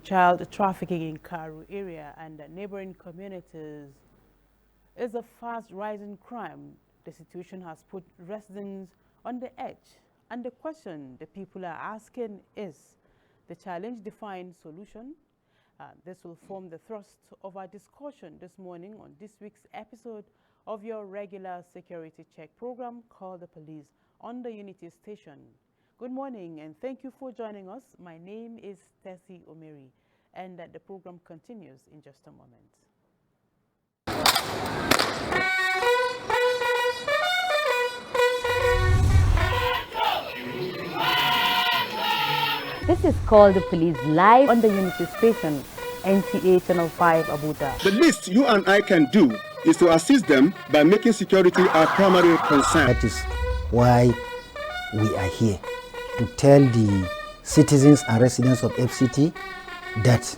child trafficking in Karu area and neighboring communities is a fast-rising crime. The situation has put residents on the edge, and the question the people are asking is, the challenge defines solution? This will form the thrust of our discussion this morning on this week's episode of your regular security check program called The Police on the Unity Station. Good morning and thank you for joining us. My name is Tessie Omeri, and the program continues in just a moment. This is called The Police live on the Unity Station, NTA Channel 5 Abuja. The least you and I can do is to assist them by making security our primary concern. That is why we are here, to tell the citizens and residents of FCT that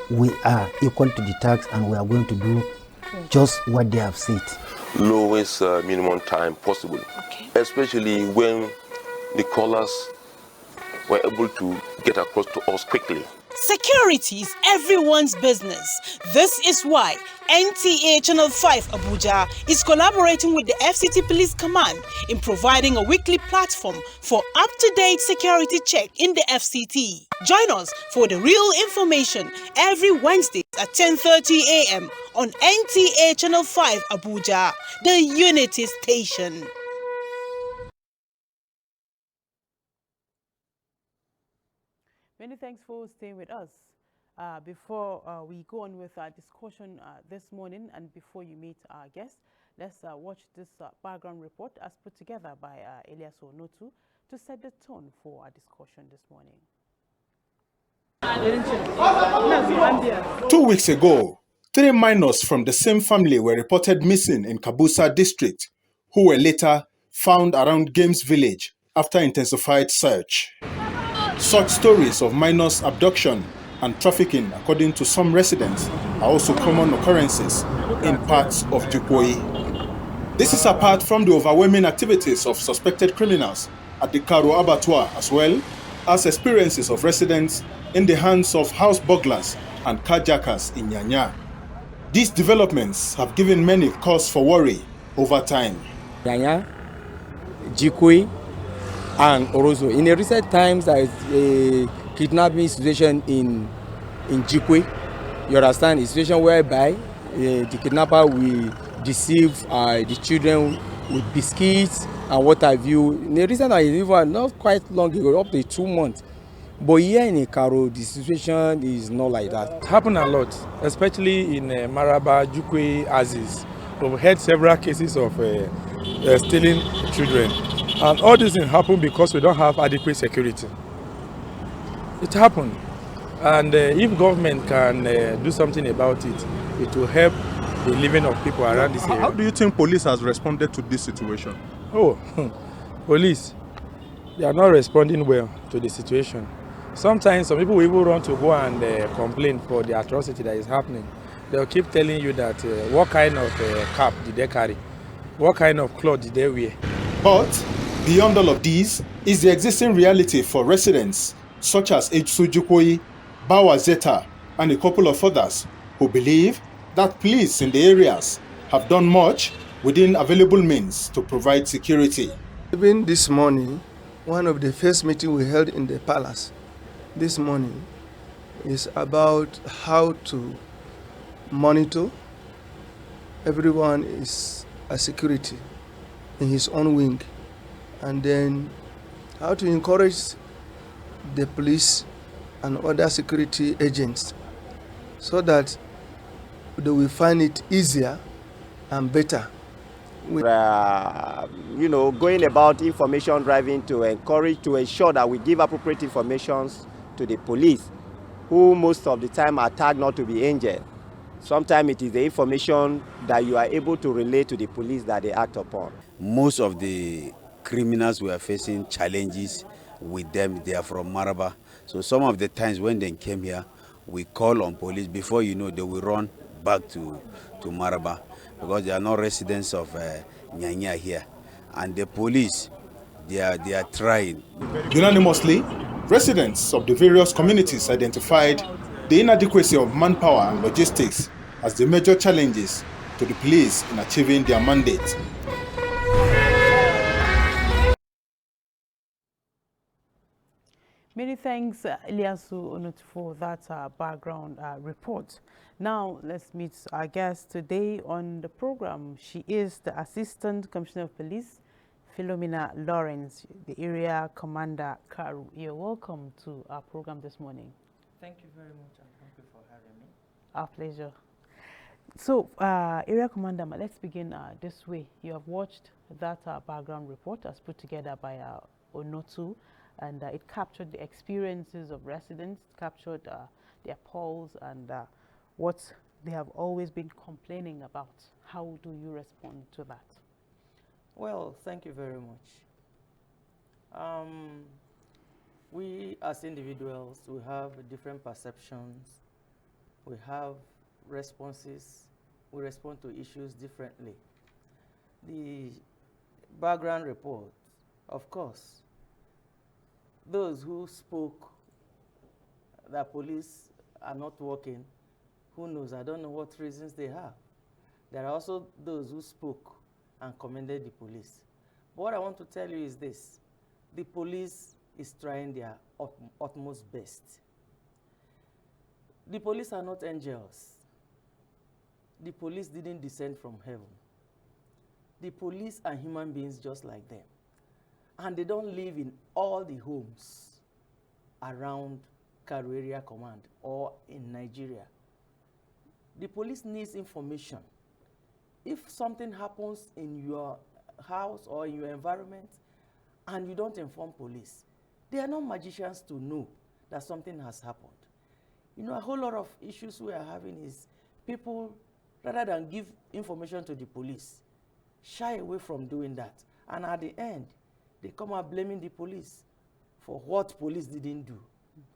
we are equal to the task and we are going to do just what they have said. Lowest minimum time possible, especially when the callers were able to get across to us quickly. Security is everyone's business. This is why NTA Channel 5 Abuja is collaborating with the FCT Police Command in providing a weekly platform for up-to-date security check in the FCT. Join us for the real information every Wednesday at 10:30 a.m. on NTA Channel 5 Abuja, the Unity Station. Many thanks for staying with us. Before we go on with our discussion this morning and before you meet our guest, let's watch this background report as put together by Elias Onotu to set the tone for our discussion this morning. 2 weeks ago, 3 minors from the same family were reported missing in Kabusa district, who were later found around Games Village after intensified search. Such stories of minors' abduction and trafficking, according to some residents, are also common occurrences in parts of Jukoi. This is apart from the overwhelming activities of suspected criminals at the Karu Abattoir, as well as experiences of residents in the hands of house burglars and carjackers in Nyanya. These developments have given many cause for worry over time. Nyanya, Jukoi, and Orozo. In the recent times, there is a kidnapping situation in Jukwe. You understand, a situation whereby the kidnapper will deceive the children with biscuits and what have you. In the recent times, even not quite long ago, up to 2 months. But here in Ikaro, the situation is not like that. It happens a lot, especially in Maraba, Jukwe, Aziz. We've had several cases of stealing children. And all these things happen because we don't have adequate security. It happened. And if government can do something about it, it will help the living of people around this area. How do you think police has responded to this situation? Oh, police, they are not responding well to the situation. Sometimes some people will even run to go and complain for the atrocity that is happening. They'll keep telling you that what kind of cap did they carry? What kind of cloth did they wear? But beyond all of these is the existing reality for residents such as Ejsu Jukoi, Bawa Zeta, and a couple of others who believe that police in the areas have done much within available means to provide security. Even this morning, one of the first meetings we held in the palace this morning is about how to monitor everyone is a security in his own wing, and then how to encourage the police and other security agents so that they will find it easier and better. Going about information driving to ensure that we give appropriate information to the police, who most of the time are tagged not to be angel. Sometimes it is the information that you are able to relay to the police that they act upon. Most of the criminals we are facing challenges with them. They are from Maraba. So some of the times when they came here, we call on police. Before you know, they will run back to Maraba because they are not residents of Nyanya here. And the police, they are trying. Unanimously, residents of the various communities identified the inadequacy of manpower and logistics as the major challenges to the police in achieving their mandate. Many thanks, Ilyasu Onut, for that background report. Now, let's meet our guest today on the program. She is the Assistant Commissioner of Police, Philomena Lawrence, the Area Commander, Karu. You're welcome to our program this morning. Thank you very much, and thank you for having me. Our pleasure. So, Area Commander, let's begin this way. You have watched that background report as put together by Onotu, and it captured the experiences of residents, captured their pulse and what they have always been complaining about. How do you respond to that? Well, thank you very much. We as individuals, we have different perceptions. We have responses. We respond to issues differently. The background report, of course, those who spoke that police are not working, who knows? I don't know what reasons they have. There are also those who spoke and commended the police. But what I want to tell you is this: the police is trying their utmost best. The police are not angels. The police didn't descend from heaven. The police are human beings just like them. And they don't live in all the homes around Karu Area Command or in Nigeria. The police needs information. If something happens in your house or in your environment and you don't inform police, they are not magicians to know that something has happened. You know, a whole lot of issues we are having is people, rather than give information to the police, shy away from doing that. And at the end, they come out blaming the police for what police didn't do,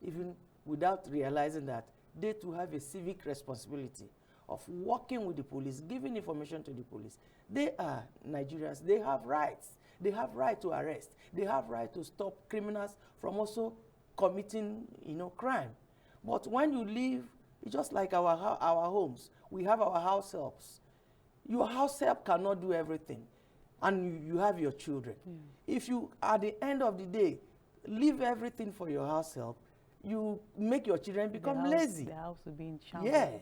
even without realizing that they too have a civic responsibility of working with the police, giving information to the police. They are Nigerians. They have rights. They have right to arrest. They have right to stop criminals from also committing, crime. But when you leave, it's just like our homes. We have our house helps. Your house help cannot do everything. And you have your children. If you, at the end of the day, leave everything for your house help, you make your children become lazy. The house will be in shambles. Yes.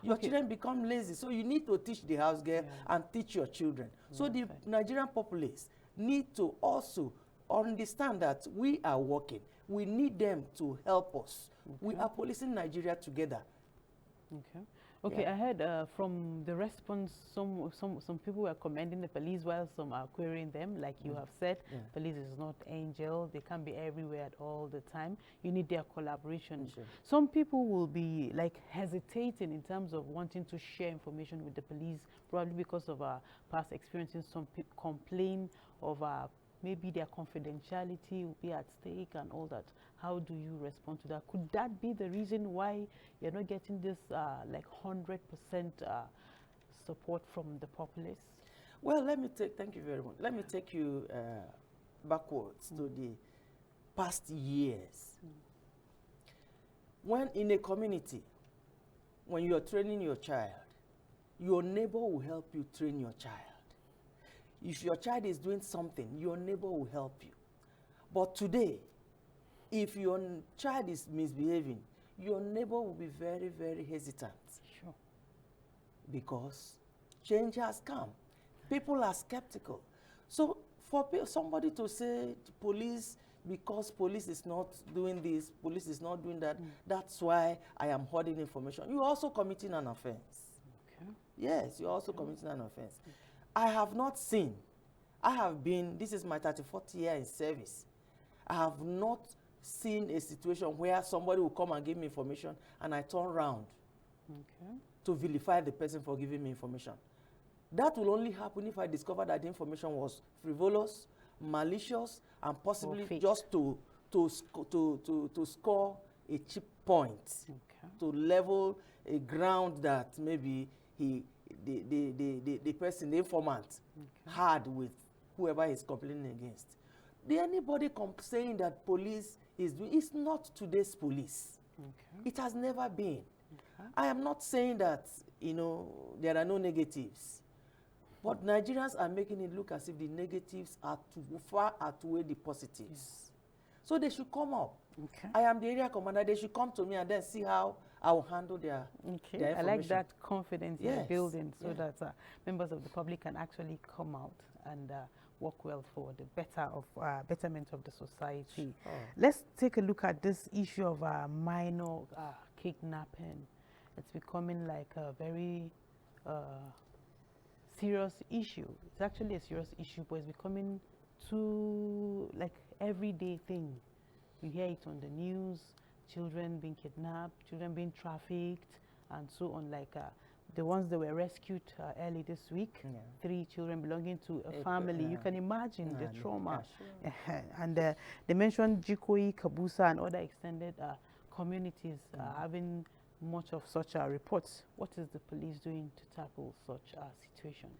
Your children become lazy. So you need to teach the house girl and teach your children. So the Nigerian populace need to also understand that we are working. We need them to help us. We are policing Nigeria together. Okay, I heard from the response, some people were commending the police while some are querying them. Like you have said, police is not angel. They can't be everywhere at all the time. You need their collaboration. Some people will be like hesitating in terms of wanting to share information with the police, probably because of past experiences. Some people complain of maybe their confidentiality will be at stake and all that. How do you respond to that? Could that be the reason why you're not getting this like 100% support from the populace? Well, thank you very much. Let me take you backwards to the past years. When in a community, when you're training your child, your neighbor will help you train your child. If your child is doing something, your neighbor will help you. But today, if your child is misbehaving, your neighbor will be very, very hesitant. Sure. Because change has come. People are skeptical. So for somebody to say police, because police is not doing this, police is not doing that, that's why I am holding information, you're also committing an offense. Okay. Yes, you're also committing an offense. I have not seen, this is my 34th year in service, I have not seen a situation where somebody will come and give me information and I turn around to vilify the person for giving me information. That will only happen if I discover that the information was frivolous, malicious, and possibly just to score a cheap point, to level a ground that maybe the person, the informant, had with whoever he's complaining against. Anybody saying that police is doing, it's not today's police. It has never been. I am not saying that, you know, there are no negatives. But Nigerians are making it look as if the negatives are too far outweigh the positives. So they should come up. I am the area commander. They should come to me and then see how I will handle their I like that confidence in the Yes. building so that members of the public can actually come out and work well for the betterment of the society. Let's take a look at this issue of minor kidnapping. It's becoming like a very serious issue. It's actually a serious issue, but it's becoming too like everyday thing. You hear it on the news, children being kidnapped, children being trafficked, and so on. Like the ones that were rescued early this week, 3 children belonging to a family. You can imagine the trauma. And they mentioned Jikoi, Kabusa, and other extended communities having much of such reports. What is the police doing to tackle such a situation?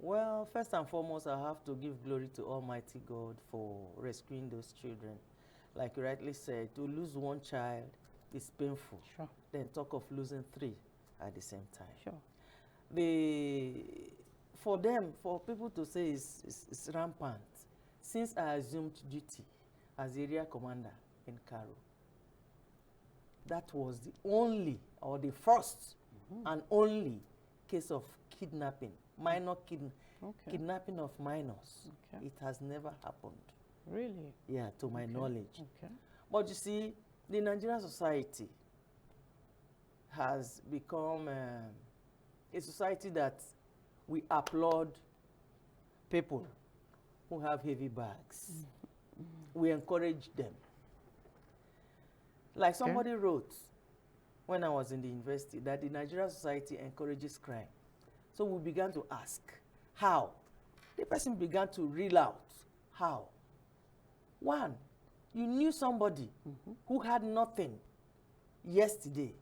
Well, first and foremost, I have to give glory to Almighty God for rescuing those children. Like you rightly said, to lose one child is painful. Then talk of losing 3 at the same time. For people to say it's rampant, since I assumed duty as area commander in Karo, that was the only or the first and only case of kidnapping, minor kidnapping of minors. It has never happened. Really? Yeah, to my knowledge. But you see, the Nigerian society has become a society that we applaud people who have heavy bags. We encourage them. Like somebody wrote when I was in the university that the Nigerian society encourages crime. So we began to ask, how? The person began to reel out, how? One, you knew somebody who had nothing yesterday.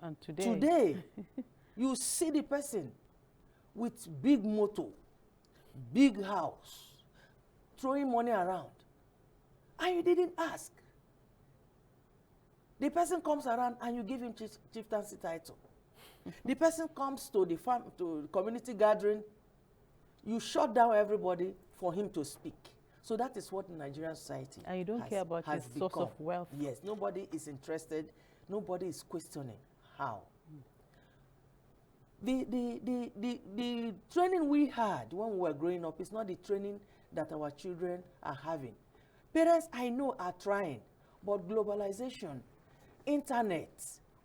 And today? Today, you see the person with big motor, big house, throwing money around, and you didn't ask. The person comes around and you give him chieftaincy title. The person comes to the community gathering, you shut down everybody for him to speak. So that is what the Nigerian society And you don't care about his source of wealth. Yes, nobody is interested, nobody is questioning how. The training we had when we were growing up is not the training that our children are having. Parents, I know, are trying, but globalization, internet,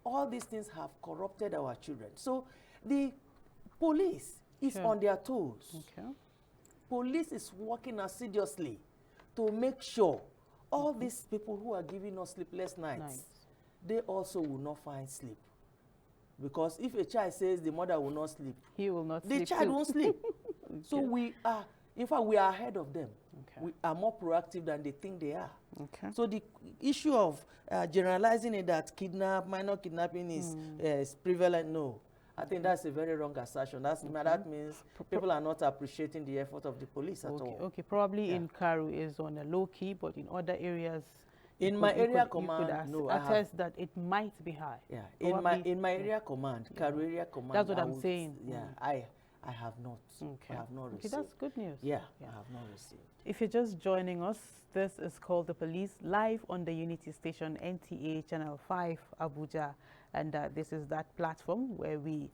all these things have corrupted our children. So the police is on their toes. Police is working assiduously to make sure all these people who are giving us sleepless nights, they also will not find sleep. Because if a child says the mother will not sleep, he will not the sleep child too. won't sleep. So we are, in fact, we are ahead of them. We are more proactive than they think they are. So the issue of generalizing it that minor kidnapping is prevalent, no. I think that's a very wrong assertion. That means people are not appreciating the effort of the police at all. Okay, probably in Karu is on a low key, but in other areas, in my area command, no, attest that it might be high. Yeah, in my area command, Karu area command. That's what I'm saying. Yeah, I have not. I have not received. Okay, that's good news. Yeah, I have not received. If you're just joining us, this is called The Police, live on the Unity Station, NTA Channel 5, Abuja. And this is that platform where we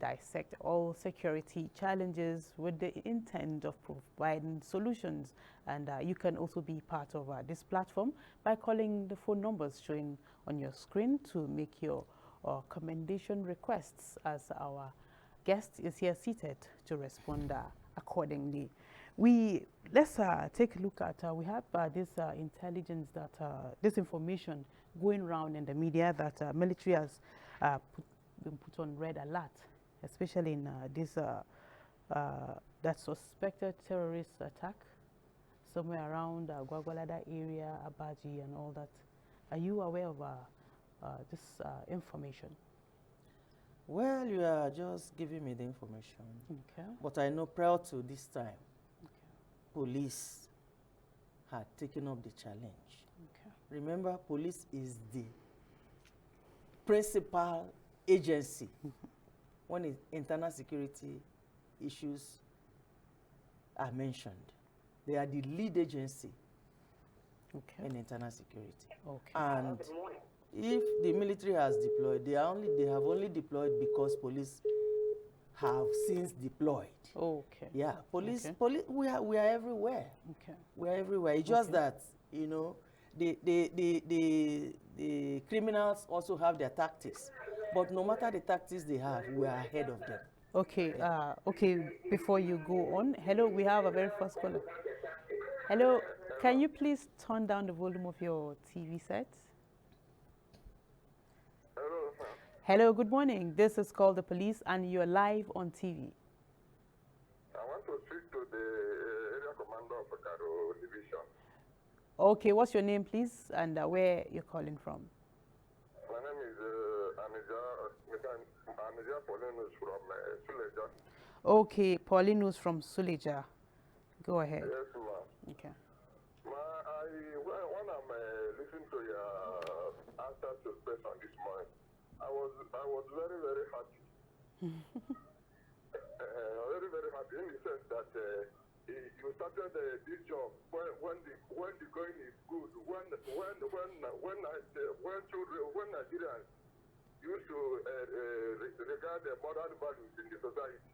dissect all security challenges with the intent of providing solutions. And you can also be part of this platform by calling the phone numbers showing on your screen to make your commendation requests, as our guest is here seated to respond accordingly. Let's take a look at, we have this intelligence that, this information going around in the media that military has been put on red alert, especially in this that suspected terrorist attack somewhere around Gwagwalada area, Abaji and all that. Are you aware of this information? Well, you are just giving me the information. But I know prior to this time, police had taken up the challenge. Remember, police is the principal agency when internal security issues are mentioned. They are the lead agency in internal security. And if the military has deployed, they have only deployed because police have since deployed. Yeah, police, we are everywhere. We are everywhere. It's just that, you know, the criminals also have their tactics. But no matter the tactics they have, we are ahead of them. Okay, before you go on, hello, we have a very first caller. Hello, can you please turn down the volume of your TV set? Hello, sir. Hello, good morning. This is Call the Police and you're live on TV. I want to speak to the area commander of Karo Division. Okay, what's your name, please, and where you're calling from? My name is Anizia Paulinus from Suleja. Okay, Paulinus from Suleja. Go ahead. Yes, ma'am. Okay. When I'm listening to your answer to question this morning, I was very, very happy. Very, very happy in the sense that you started this job when the going is good. When Nigerians used to regard the moral values in the society.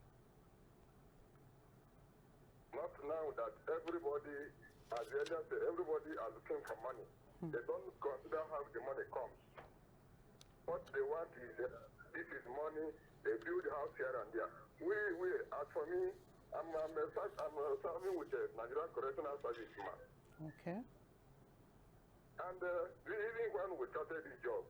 Not now that everybody, as the agent said, everybody are looking for money. They don't consider how the money comes. What they want is, this is money, they build house here and there. As for me, I'm serving with the Nigerian Correctional Service, man. Okay. And even when we started this job,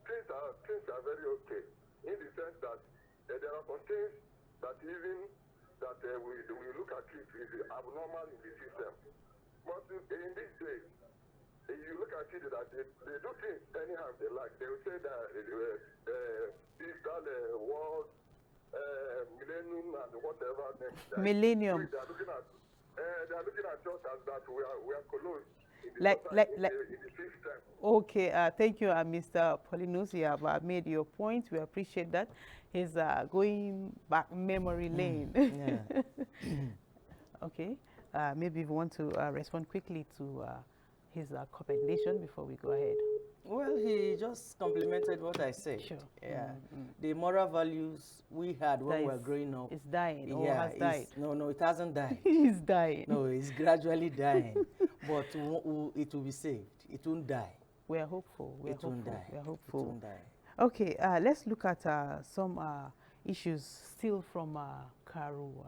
things are very okay, in the sense that there are some things that even that we look at it is abnormal in the system. But in these days, you look at it that they do things anyhow they like. They will say that this world millennium and whatever name. Millennium. They are looking at us as that we are colonial in the system. Okay, thank you, Mr. Paulinus. You have made your point. We appreciate that. He's going back memory lane. Okay, maybe we want to respond quickly to his commendation before we go ahead. Well, he just complimented what I said. Sure. Yeah. The moral values we had when we were growing up. It's dying or yeah, has died? No, it hasn't died. It's dying. No, it's gradually dying. But it will be saved. It won't die. We are hopeful. We are hopeful. Won't die. We are hopeful. It won't die. Okay, let's look at some issues still from Karu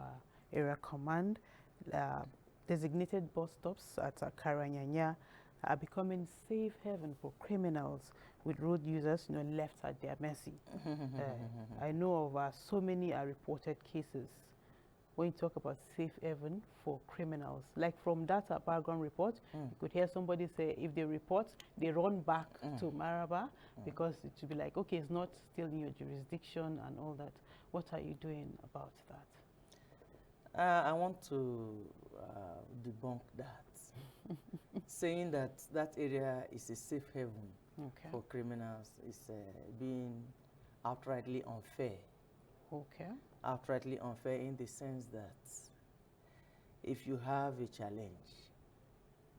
Area Command. Designated bus stops at Karanyanya are becoming safe haven for criminals with road users, left at their mercy. I know of so many reported cases when you talk about safe haven for criminals. Like from that background report, you could hear somebody say if they report, they run back to Maraba because it should be like, okay, it's not still in your jurisdiction and all that. What are you doing about that? I want to debunk that. Saying that that area is a safe haven for criminals is being outrightly unfair. Okay. Outrightly unfair in the sense that if you have a challenge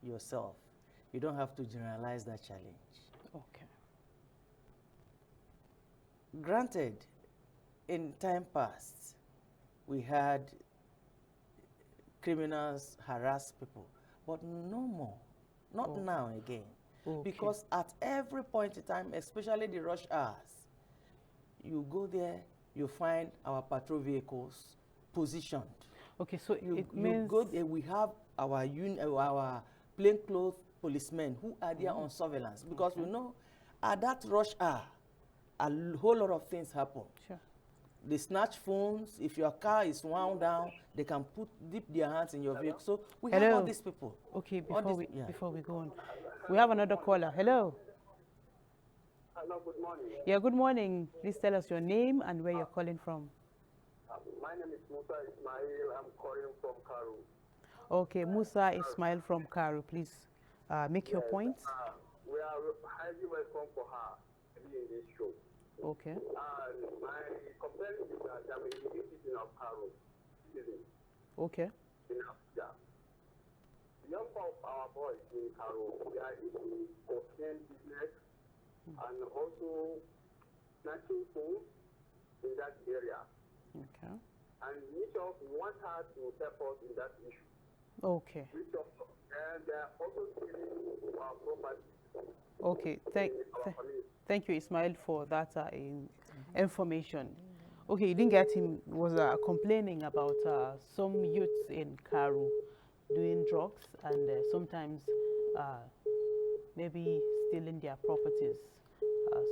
yourself, you don't have to generalize that challenge. Okay. Granted, in time past, we had criminals harass people, but no more, not now again. Because at every point in time, especially the rush hours, you go there, you find our patrol vehicles positioned. Okay, so you go there, we have our plainclothes policemen who are there on surveillance, because we know at that rush hour, a whole lot of things happen. Sure. They snatch phones. If your car is wound down, they can dip their hands in your vehicle. So we have all these people. Okay, before we go on, we have another caller. Hello. Hello, good morning. Yeah, good morning. Please tell us your name and where you're calling from. My name is Musa Ismail. I'm calling from Karu. Okay, Musa Ismail from Karu. Please make your point. We are highly welcome for her to be in this show. Okay. My complaint is that I'm in the citizen of Karo. Okay. In Abuja. Young of our boys in Karo, they are into cocaine business and also snatching phones in that area. Okay. And each of want her to help us in that issue. Okay. And they are also stealing our property. Okay. Thank you, Ismail, for that information. Okay, you didn't get him, was complaining about some youths in Karu doing drugs and sometimes maybe stealing their properties.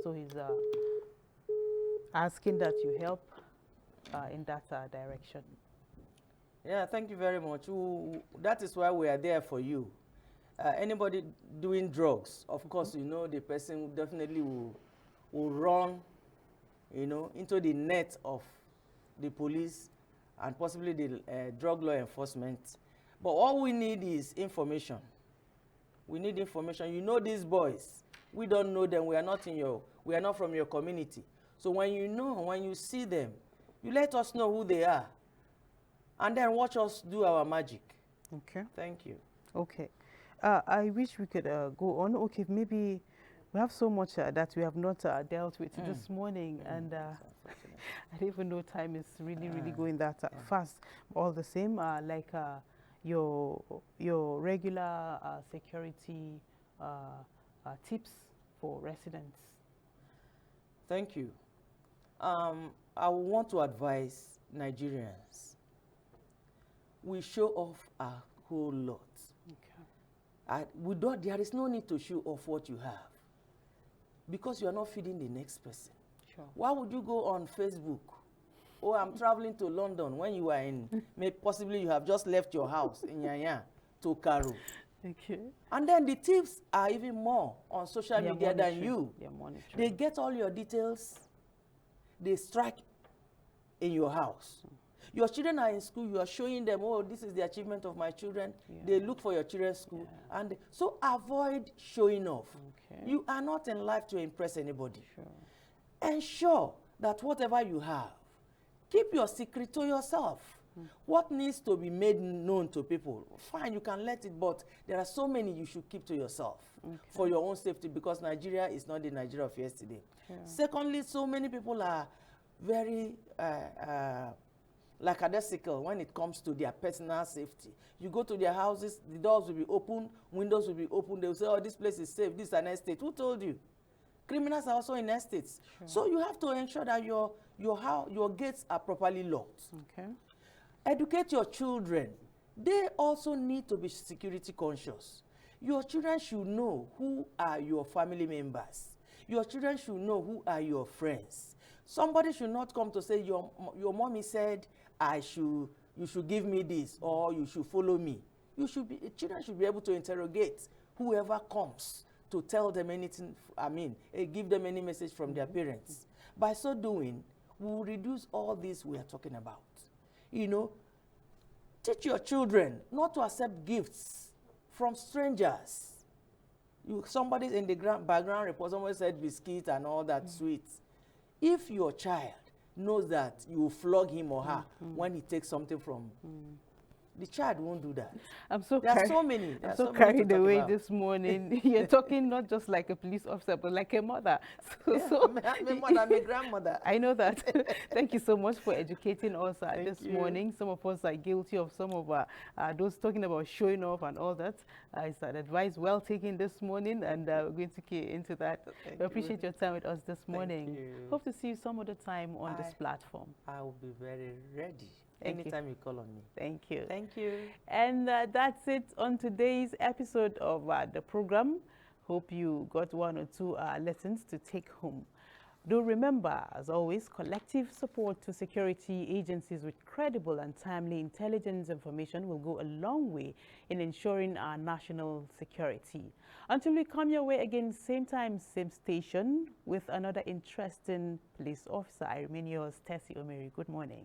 So he's asking that you help in that direction. Yeah, thank you very much. That is why we are there for you. Anybody doing drugs, of course, you know, the person definitely will run, you know, into the net of the police and possibly the drug law enforcement. But all we need is information. We need information. You know these boys. We don't know them. We are not from your community. So when you know, when you see them, you let us know who they are. And then watch us do our magic. Okay. Thank you. Okay. I wish we could go on. Okay, maybe we have so much that we have not dealt with this morning, and I don't even know time is really going that fast. All the same, like your regular security tips for residents. Thank you. I want to advise Nigerians. We show off a whole lot. There is no need to show off what you have because you are not feeding the next person. Sure. Why would you go on Facebook? Oh, I'm traveling to London when you are in, possibly you have just left your house in Yanya to Karu. Okay. And then the tips are even more on social media than you. They get all your details. They strike in your house. Your children are in school, you are showing them, oh, this is the achievement of my children. Yeah. They look for your children's school. Yeah. And so avoid showing off. Okay. You are not in life to impress anybody. Sure. Ensure that whatever you have, keep your secret to yourself. What needs to be made known to people, fine, you can let it, but there are so many you should keep to yourself for your own safety, because Nigeria is not the Nigeria of yesterday. Sure. Secondly, so many people are very lackadaisical when it comes to their personal safety. You go to their houses, the doors will be open, windows will be open, they will say, oh, this place is safe, this is an estate. Who told you? Criminals are also in estates. Sure. So you have to ensure that your gates are properly locked. Okay. Educate your children. They also need to be security conscious. Your children should know who are your family members. Your children should know who are your friends. Somebody should not come to say, your mommy said, you should give me this, or you should follow me. Children should be able to interrogate whoever comes to tell them anything, give them any message from their parents. By so doing, we will reduce all this we are talking about. You know, teach your children not to accept gifts from strangers. Somebody in the background report, someone said biscuits and all that sweets. If your child knows that you flog him or her when he takes something from the child won't do that. I'm so carried away this morning. You're talking not just like a police officer, but like a mother. I'm a mother, I'm a grandmother. I know that. Thank you so much for educating us this morning. Some of us are guilty of some of those talking about showing off and all that. It's an advice well taken this morning, and we're going to get into that. We appreciate your time with us this morning. Hope to see you some other time on this platform. I will be very ready. Anytime you call on me. Thank you. Thank you. And that's it on today's episode of the program. Hope you got one or two lessons to take home. Do remember, as always, collective support to security agencies with credible and timely intelligence information will go a long way in ensuring our national security. Until we come your way again, same time, same station, with another interesting police officer, I remain yours, Tessie Omeri. Good morning.